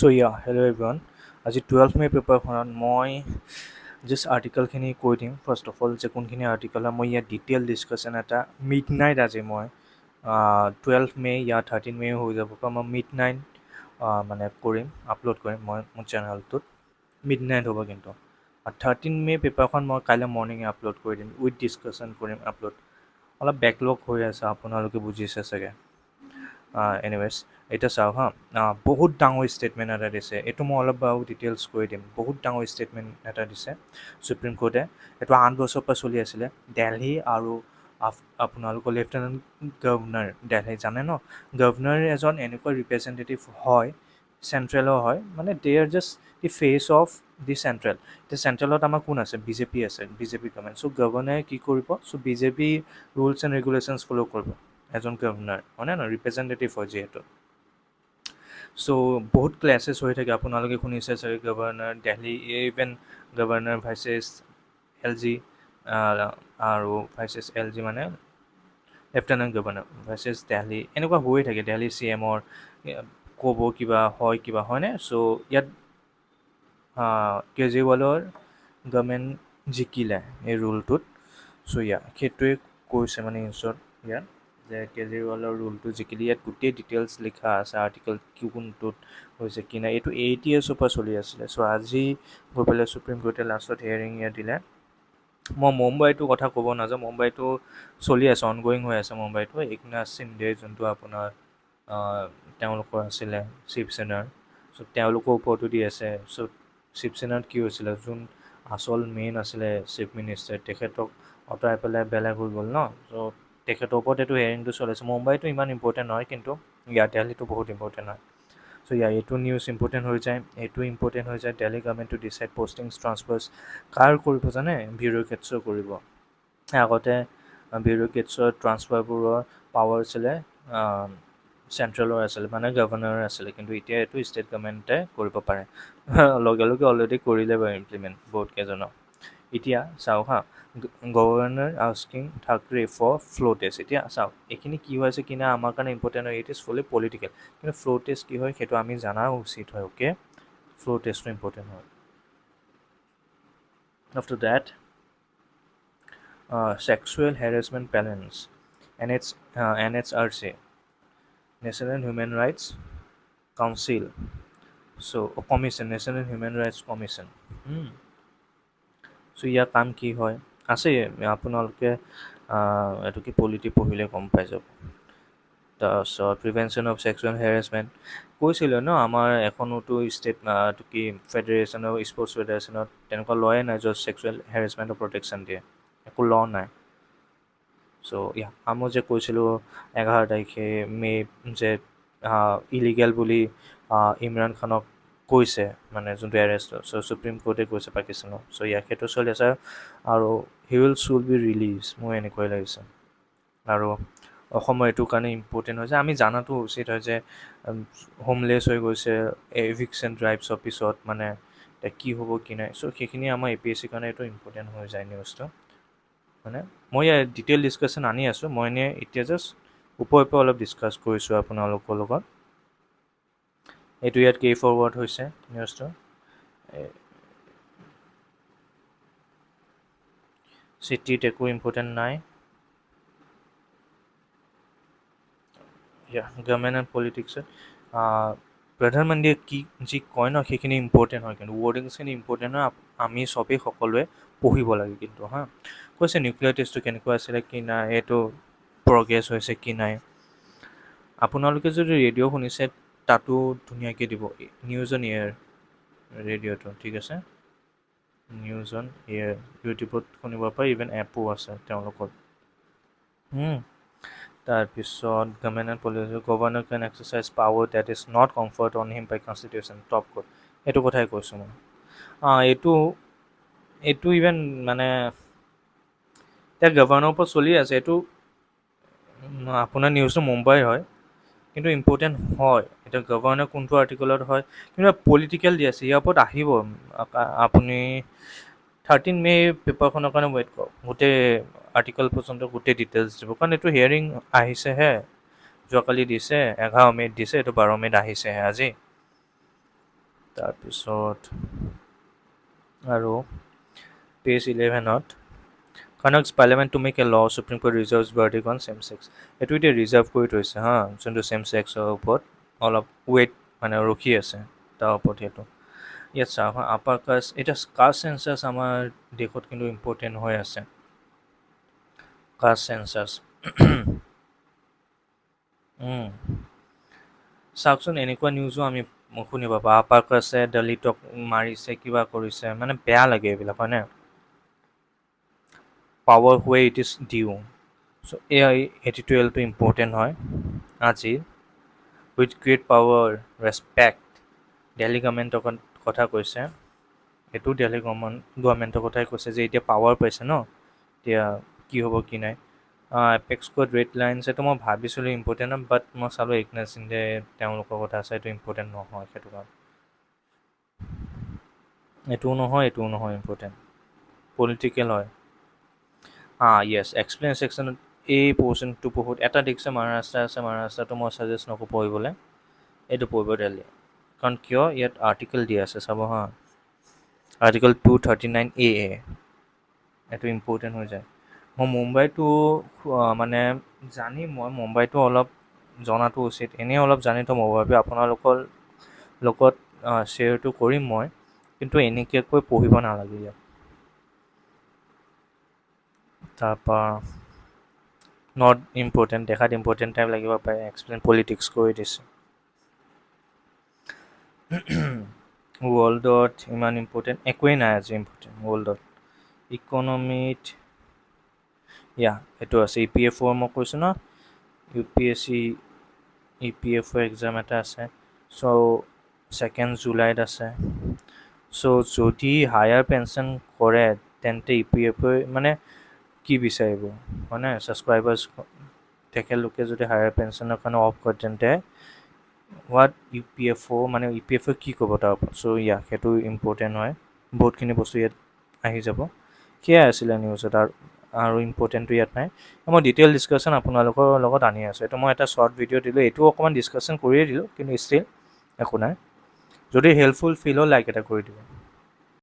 So yeah, hello everyone. আজি 12 মে পেপাৰখনত মই just আৰ্টিকেলখিনি কৈ দিম ফাৰ্ষ্ট অফ অল যে কোনখিনি আৰ্টিকেল হয় মই ইয়াত ডিটেইল ডিছকাশ্যন এটা মিড নাইট আজি মই 12 মে या 13 মে হৈ যাব কাৰণ মই মিড নাইট মানে কৰিম আপলোড কৰিম মই মোৰ চেনেলটোত মিড নাইট হ'ব কিন্তু 13 মে পেপাৰখন মই কাইলৈ মৰ্ণিঙে আপলোড কৰি দিম উইথ ডিছকাশ্যন কৰিম আপলোড অলপ বেকলগ হৈ আছে আপোনালোকে বুজিছে চাগে এনিৱেজ এতিয়া চাওক হা বহুত ডাঙৰ ষ্টেটমেণ্ট এটা দিছে এইটো মই অলপ বাৰু ডিটেইলছ কৰি দিম বহুত ডাঙৰ ষ্টেটমেণ্ট এটা দিছে সুপ্ৰিম কোৰ্টে এইটো 8 বছৰৰ পৰা চলি আছিলে দিল্লী আৰু আপোনালোকৰ লেফটেনেণ্ট গভৰ্ণৰ দিল্লী জানে ন গভৰ্ণৰ এজন এনেকুৱা ৰিপ্ৰেজেণ্টেটিভ হয় চেণ্ট্ৰেলৰ হয় মানে they are just the face of the centre এতিয়া চেণ্ট্ৰেলত আমাৰ কোন আছে বিজেপি আছে বিজেপি গভৰ্ণমেণ্ট চ' গভৰ্ণৰে কি কৰিব so' BJP rules and regulations follow' কৰিব এজন গভৰ্ণৰ হয়নে নহয় ৰিপ্ৰেজেণ্টেটিভ হয় যিহেতু চ' বহুত ক্লাছেছ হৈ থাকে আপোনালোকে শুনিছে চাগে governor Delhi even governor versus L G আৰু ভাইচেছ এল জি মানে লেফটেনেণ্ট গভৰ্ণৰ ভাইচেছ দিল্লী এনেকুৱা হৈয়ে থাকে দিল্লী চি এমৰ ক'ব কিবা হয়নে চ' ইয়াত কেজৰিৱালৰ গভৰ্ণমেণ্ট জিকিলে এই ৰুলটোত চ' সেইটোৱে কৈছে মানে ইনশ্বৰ্ট ইয়াত যে কেজৰিৱালৰ ৰুলটো জিকিলে ইয়াত গোটেই ডিটেইলছ লিখা আছে আৰ্টিকেল কোনটোত হৈছে কি নাই এইটো 8 yearsৰ পৰা চলি আছিলে চ' আজি গৈ পেলাই সুপ্ৰিম কোৰ্টে লাষ্টত হিয়াৰিং ইয়াত দিলে মই মুম্বাইটোৰ কথা ক'ব নাযাওঁ মুম্বাইটো চলি আছে অনগয়িং হৈ আছে মুম্বাইটো একনাথ সিন্ধে যোনটো আপোনাৰ তেওঁলোকৰ আছিলে শিৱসেনাৰ চ' তেওঁলোকৰ ওপৰতো দি আছে চ' শিৱসেনাত কি হৈছিলে যোন আচল মেইন আছিলে চিফ মিনিষ্টাৰ তেখেতক আঁতৰাই পেলাই বেলেগ হৈ গ'ল ন চ' তেখেতৰ ওপৰত এইটো হেয়াৰিংটো চলিছে মুম্বাইটো ইমান ইম্পৰ্টেণ্ট নহয় কিন্তু দিল্লীটো বহুত ইম্পৰ্টেণ্ট হয় চ' এইটো নিউজ ইম্পৰ্টেণ্ট হৈ যায় এইটো ইম্পৰ্টেণ্ট হৈ যায় দিল্লী গভৰ্ণমেণ্ট টু ডিচাইড পষ্টিংছ ট্ৰান্সফাৰ্ছ কাৰ কৰিব জানে বিউৰ'ক্ৰেটছৰ কৰিব আগতে বিউৰ'ক্ৰেটছৰ ট্ৰান্সফাৰবোৰৰ পাৱাৰ আছিলে চেণ্ট্ৰেলৰ আছিলে মানে গভৰ্ণৰৰ আছিলে কিন্তু এতিয়া এইটো ষ্টেট গভৰ্ণমেণ্টে কৰিব পাৰে লগে লগে অলৰেডি কৰিলে বাৰু ইমপ্লিমেণ্ট বহুত কেইজনক এতিয়া চাওক হা গভৰ্ণৰ আস্কিং ঠাকৰে ফৰ ফ্ল' টেষ্ট এতিয়া চাওক এইখিনি কি হৈ আছে কি নাই আমাৰ কাৰণে ইম্পৰ্টেণ্ট হয় ইট ইজ ফুলি পলিটিকেল কিন্তু ফ্ল' টেষ্ট কি হয় সেইটো আমি জনা উচিত হয় অ'কে ফ্ল' টেষ্টটো ইম্পৰ্টেণ্ট হয় after that sexual harassment balance NHRC National Human Rights Council Commission National Human Rights Commission চ' ইয়াৰ কাম কি হয় আছে আপোনালোকে এইটো কি পলিটি পঢ়িলে গম পাই যাব তাৰপিছত প্ৰিভেনশ্যন অফ ছেক্সুৱেল হেৰাছমেণ্ট কৈছিলে ন আমাৰ এখনোতো ষ্টেট এইটো কি ফেডাৰেশ্যনৰ স্পৰ্টছ ফেডাৰেশ্যনত তেনেকুৱা লয়ে নাই য'ত ছেক্সুৱেল হেৰাছমেণ্টৰ প্ৰটেকশ্যন দিয়ে একো ল নাই চ' মই যে কৈছিলোঁ 11 তাৰিখে মে যে ইলিগেল বুলি ইমৰান খানক কৈছে মানে যোনটো এৰেষ্ট চ' সুপ্ৰিম কোৰ্টে কৈছে পাকিস্তানক চ' সেইটো চলি আছে আৰু he will should be release মোৰ এনেকুৱাই লাগিছে আৰু অসমৰ এইটো কাৰণে ইম্পৰ্টেণ্ট হৈছে আমি জানাটো উচিত হয় যে হোমলেছ হৈ গৈছে এভিকশ্যন ড্ৰাইভছৰ পিছত মানে এতিয়া কি হ'ব কি নাই চ' সেইখিনি আমাৰ APSC কাৰণে এইটো ইম্পৰ্টেণ্ট হৈ যায় নিউজটো মানে মই ইয়াত ডিটেইল ডিছকাশ্যন আনি আছোঁ মই এনেই এতিয়া জাষ্ট ওপৰে অলপ ডিছকাছ কৰিছোঁ আপোনালোকৰ লগত এইটো ইয়াত কেৰি ফৰৱাৰ্ড হৈছে নিউজটো চিটিত একো ইম্পৰ্টেণ্ট নাই গভৰ্ণমেণ্ট এণ্ড পলিটিক্সত প্ৰধানমন্ত্ৰীয়ে কি যি কয় ন সেইখিনি ইম্পৰ্টেণ্ট হয় কিন্তু ৱৰ্ডিংছখিনি ইম্পৰ্টেণ্ট হয় আমি চবেই সকলোৱে পঢ়িব লাগে কিন্তু কৈছে নিউক্লিয়াৰ টেষ্টটো কেনেকুৱা আছিলে কি নাই এইটো প্ৰগ্ৰেছ হৈছে কি নাই আপোনালোকে যদি ৰেডিঅ' শুনিছে তাতো ধুনীয়াকৈ দিব নিউজ অন এয়াৰ ৰেডিঅ'টো ঠিক আছে নিউজ অন এয়াৰ ইউটিউবত শুনিব পাৰে ইভেন এপো আছে তেওঁলোকৰ তাৰপিছত government and policy governor can exercise power that is not conferred on him by constitution top code এইটো কথাই কৈছোঁ মই এইটো ইভেন মানে এতিয়া গভৰ্ণৰ ওপৰত চলি আছে এইটো আপোনাৰ নিউজটো মুম্বাই হয় কিন্তু ইম্পৰ্টেণ্ট হয় এতিয়া গভৰ্ণৰ কোনটো আৰ্টিকলত হয় কিন্তু পলিটিকেল দি আছে ইয়াৰ ওপৰত আহিব আপুনি 13 মে পেপাৰখনৰ কাৰণে ৱেইট কৰক গোটেই আৰ্টিকল পৰ্যন্ত গোটেই ডিটেইলছ দিব কাৰণ এইটো হিয়াৰিং আহিছেহে যোৱাকালি দিছে 11 মে'ত দিছে এইটো 12 মে'ত আহিছেহে আজি তাৰপিছত আৰু page 11ত Conducts Parliament to make a law, Supreme Court reserves verdict on same-sex. এইটো এতিয়া ৰিজাৰ্ভ কৰি থৈছে হা, যোনটো ছেম ছেক্সৰ ওপৰত অলপ ৱেইট মানে ৰখি আছে তাৰ ওপৰত সেইটো। ইয়াত চাওক আপাৰ কাষ্ট, এতিয়া কাষ্ট চেঞ্চাছ আমাৰ দেশত কিন্তু ইম্পৰ্টেণ্ট হৈ আছে। কাষ্ট চেঞ্চাছ চাওকচোন, এনেকুৱা নিউজো আমি শুনিব পাওঁ, আপাৰ কাষ্টে দলিতক মাৰিছে, কিবা কৰিছে, মানে বেয়া লাগে এইবিলাক, হয়নে? Power way it is due. So' এইটি 12টো ইম্পৰ্টেণ্ট হয় আজি। With great power respect, Delhi গভৰ্ণমেণ্টৰ কথা কৈছে। এইটো দিল্লী গভৰ্ণমেণ্টৰ কথাই কৈছে যে এতিয়া পাৱাৰ পাইছে ন, এতিয়া কি হ'ব কি নাই। এপেক্স কোড ৰেড লাইনছ, এইটো মই ভাবিছিলোঁ ইম্পৰ্টেণ্ট, বাট মই চালোঁ একনাথ সিন্ধে তেওঁলোকৰ কথা আছে, এইটো ইম্পৰ্টেণ্ট নহয় সেইটো কাৰণে। এইটোও নহয় ইম্পৰ্টেণ্ট, পলিটিকেল হয়। য়েছ, এক্সপ্লেইন ছেকশ্যনত এই পৰ্চনটো বহুত এটা দেখিছে মহাৰাষ্ট্ৰ আছে, মহাৰাষ্ট্ৰটো মই ছাজেষ্ট নকৰোঁ পঢ়িবলৈ, এইটো পঢ়িব দিল্লী। কাৰণ কিয় ইয়াত আৰ্টিকেল দিয়া আছে চাব হা, আৰ্টিকেল 239A, এইটো ইম্পৰ্টেণ্ট হৈ যায়। মই মুম্বাইটো মানে মই মুম্বাইটো অলপ জনাটো উচিত, এনেই অলপ জানি থ'ম, ভাবি আপোনালোকৰ লগত শ্বেয়াৰটো কৰিম মই, কিন্তু এনেকৈ পঢ়িব নালাগে ইয়াত। তাৰপৰা নট ইম্পৰ্টেণ্ট, দেখাত ইম্পৰ্টেণ্ট টাইপ লাগিব পাৰে, এক্সপ্লেইন পলিটিক্স কৰি দিছে। ৱৰ্ল্ডত ইমান ইম্পৰ্টেণ্ট একোৱেই নাই আজি ইম্পৰ্টেণ্ট ৱৰ্ল্ডত। ইকনমিত এইটো আছে, EPF মই কৈছোঁ ন, UPSC EPF এক্সাম এটা আছে। চ' 2 জুলাইত আছে। চ' যদি হায়াৰ পেঞ্চন কৰে তেন্তে EPF মানে কি বিচাৰিব, মানে ছাবস্ক্ৰাইবাৰ্ছ তেখেতলোকে যদি হায়াৰ পেঞ্চনৰ কাৰণে অফ কৰে তেন্তে হোৱাট UPF মানে EPF কি ক'ব তাৰ ওপৰত। চ' সেইটো ইম্পৰ্টেণ্ট হয়, বহুতখিনি বস্তু ইয়াত আহি যাব। সেয়াই আছিলে নিউজত, আৰু ইম্পৰ্টেণ্টটো ইয়াত নাই। মই ডিটেইল ডিছকাশ্যন আপোনালোকৰ লগত আনি আছোঁ। এইটো মই এটা শ্বৰ্ট ভিডিঅ' দিলোঁ, এইটো অকণমান ডিছকাশ্যন কৰিয়ে দিলোঁ, কিন্তু ষ্টিল একো নাই। যদি হেল্পফুল ফিল হ'ল লাইক এটা কৰি দিব।